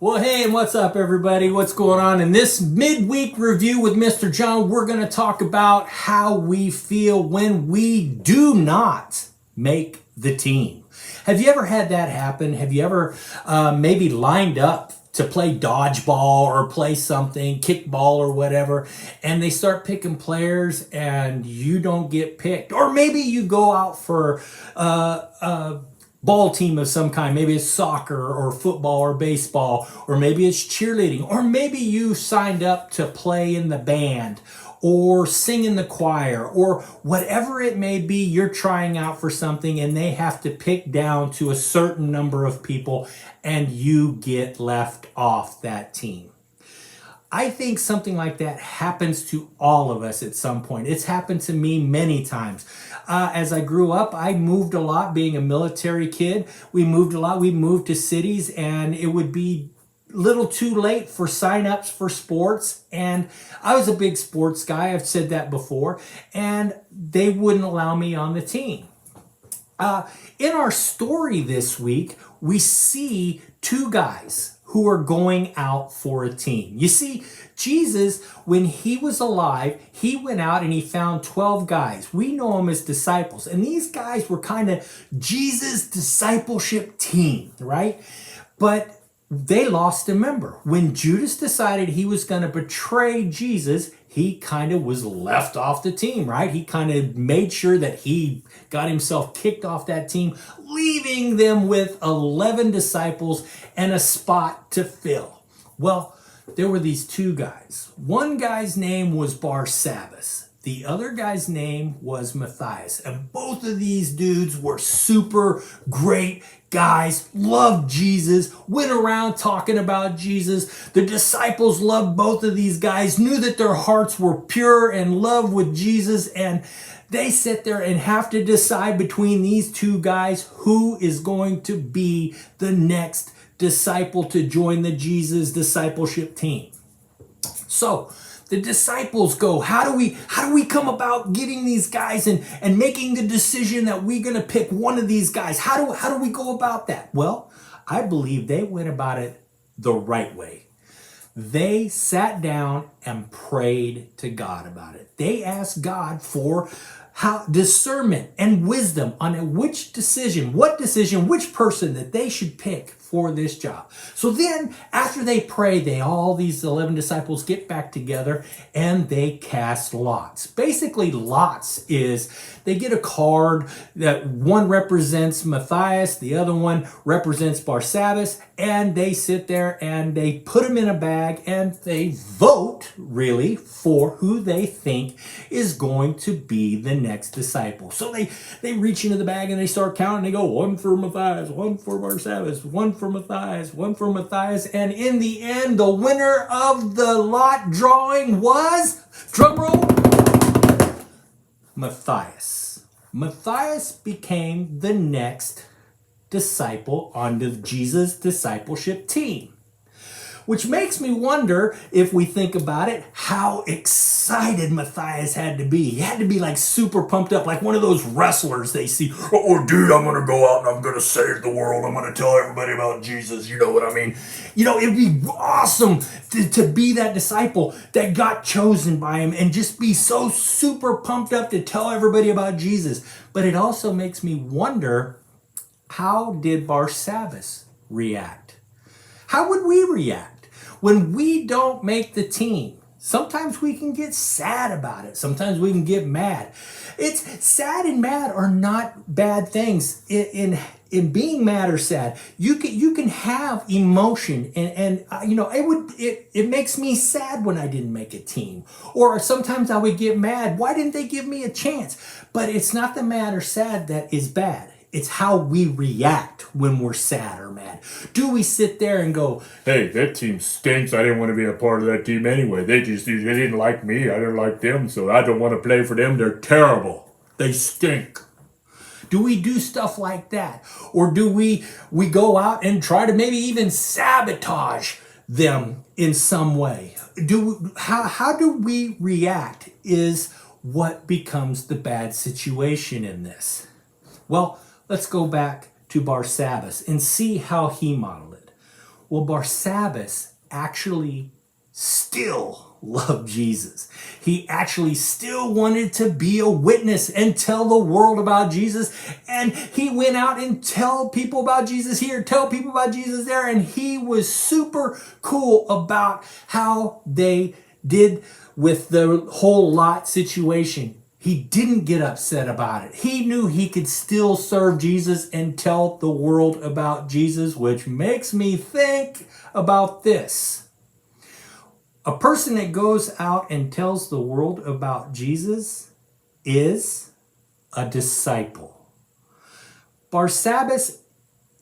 Well, hey, and what's up, everybody? What's going on? In this midweek review with Mr. John, we're going to talk about how we feel when we do not make the team. Have you ever had that happen? Have you ever maybe lined up to play dodgeball or play something, kickball or whatever, and they start picking players and you don't get picked? Or maybe you go out for ball team of some kind. Maybe it's soccer or football or baseball, or maybe it's cheerleading, or maybe you signed up to play in the band or sing in the choir, or whatever it may be. You're trying out for something and they have to pick down to a certain number of people and you get left off that team. I think something like that happens to all of us at some point. It's happened to me many times. As I grew up, I moved a lot. Being a military kid, we moved a lot. We moved to cities, and it would be little too late for sign-ups for sports. And I was a big sports guy. I've said that before. And they wouldn't allow me on the team. In our story this week, we see two guys who are going out for a team. You see, Jesus, when he was alive, he went out and he found 12 guys. We know them as disciples. And these guys were kind of Jesus' discipleship team, right? But they lost a member. When Judas decided he was going to betray Jesus, he kind of was left off the team, right? He kind of made sure that he got himself kicked off that team, leaving them with 11 disciples and a spot to fill. Well, there were these two guys. One guy's name was Barsabbas. The other guy's name was Matthias. And both of these dudes were super great guys, loved Jesus, went around talking about Jesus. The disciples loved both of these guys, knew that their hearts were pure and love with Jesus, and they sit there and have to decide between these two guys who is going to be the next disciple to join the Jesus discipleship team. So the disciples go, how do we come about getting these guys and making the decision that we're going to pick one of these guys? How do we go about that? Well, I believe they went about it the right way. They sat down and prayed to God about it. They asked God for discernment and wisdom on which decision, which person that they should pick for this job. So then after they pray, all these 11 disciples get back together and they cast lots. Basically, lots is they get a card that one represents Matthias, the other one represents Barsabbas, and they sit there and they put them in a bag and they vote really for who they think is going to be the next disciple. So they reach into the bag and they start counting. They go, one for Matthias, one for Barsabbas, one for Matthias, one for Matthias. And in the end, the winner of the lot drawing was, drumroll, Matthias. Matthias became the next disciple on the Jesus discipleship team. Which makes me wonder, if we think about it, how excited Matthias had to be. He had to be like super pumped up, like one of those wrestlers they see. Oh, dude, I'm going to go out and I'm going to save the world. I'm going to tell everybody about Jesus. You know what I mean? You know, it'd be awesome to be that disciple that got chosen by him and just be so super pumped up to tell everybody about Jesus. But it also makes me wonder, how did Barsabbas react? How would we react? When we don't make the team, sometimes we can get sad about it. Sometimes we can get mad. It's sad and mad are not bad things. In being mad or sad, you can have emotion, and you know, it makes me sad when I didn't make a team. Or sometimes I would get mad. Why didn't they give me a chance? But it's not the mad or sad that is bad. It's how we react when we're sad or mad. Do we sit there and go, hey, that team stinks. I didn't want to be a part of that team anyway. They didn't like me. I didn't like them, so I don't want to play for them. They're terrible. They stink. Do we do stuff like that? Or do we go out and try to maybe even sabotage them in some way? How do we react is what becomes the bad situation in this. Well, let's go back to Barsabbas and see how he modeled it. Well, Barsabbas actually still loved Jesus. He actually still wanted to be a witness and tell the world about Jesus. And he went out and tell people about Jesus here, tell people about Jesus there. And he was super cool about how they did with the whole Lot situation. He didn't get upset about it. He knew he could still serve Jesus and tell the world about Jesus, which makes me think about this. A person that goes out and tells the world about Jesus is a disciple. Barsabbas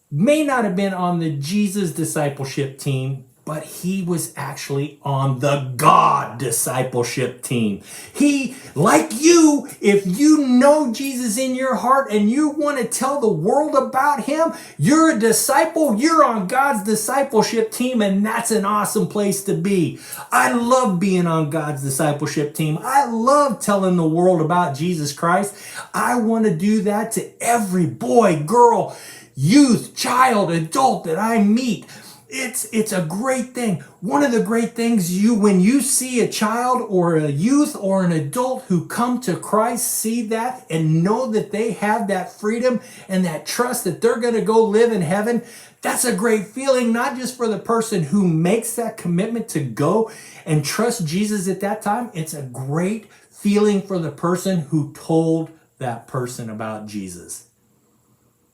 may not have been on the Jesus discipleship team, but he was actually on the God discipleship team. He, like you, if you know Jesus in your heart and you want to tell the world about him, you're a disciple, you're on God's discipleship team, and that's an awesome place to be. I love being on God's discipleship team. I love telling the world about Jesus Christ. I want to do that to every boy, girl, youth, child, adult that I meet. It's a great thing. One of the great things when you see a child or a youth or an adult who come to Christ, see that and know that they have that freedom and that trust that they're going to go live in heaven. That's a great feeling, not just for the person who makes that commitment to go and trust Jesus at that time. It's a great feeling for the person who told that person about Jesus.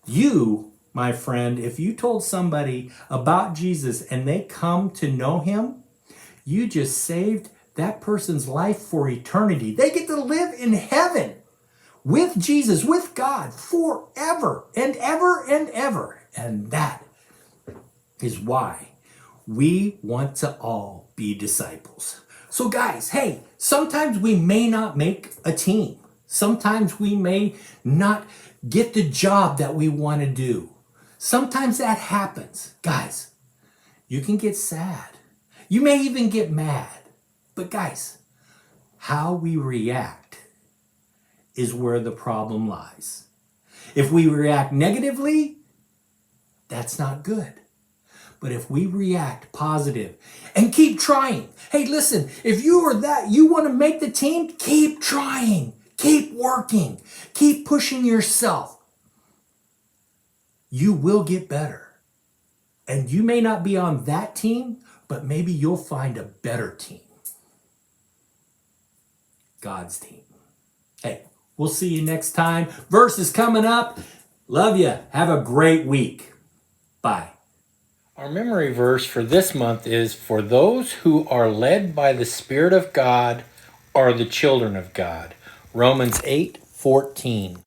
You, my friend, if you told somebody about Jesus and they come to know him, you just saved that person's life for eternity. They get to live in heaven with Jesus, with God, forever and ever and ever. And that is why we want to all be disciples. So guys, hey, sometimes we may not make a team. Sometimes we may not get the job that we want to do. Sometimes that happens. Guys, you can get sad. You may even get mad. But guys, how we react is where the problem lies. If we react negatively, that's not good. But if we react positive and keep trying, hey, listen, if you want to make the team, keep trying, keep working, keep pushing yourself. You will get better. And you may not be on that team, but maybe you'll find a better team. God's team. Hey, we'll see you next time. Verse is coming up. Love you. Have a great week. Bye. Our memory verse for this month is, for those who are led by the Spirit of God are the children of God. Romans 8:14.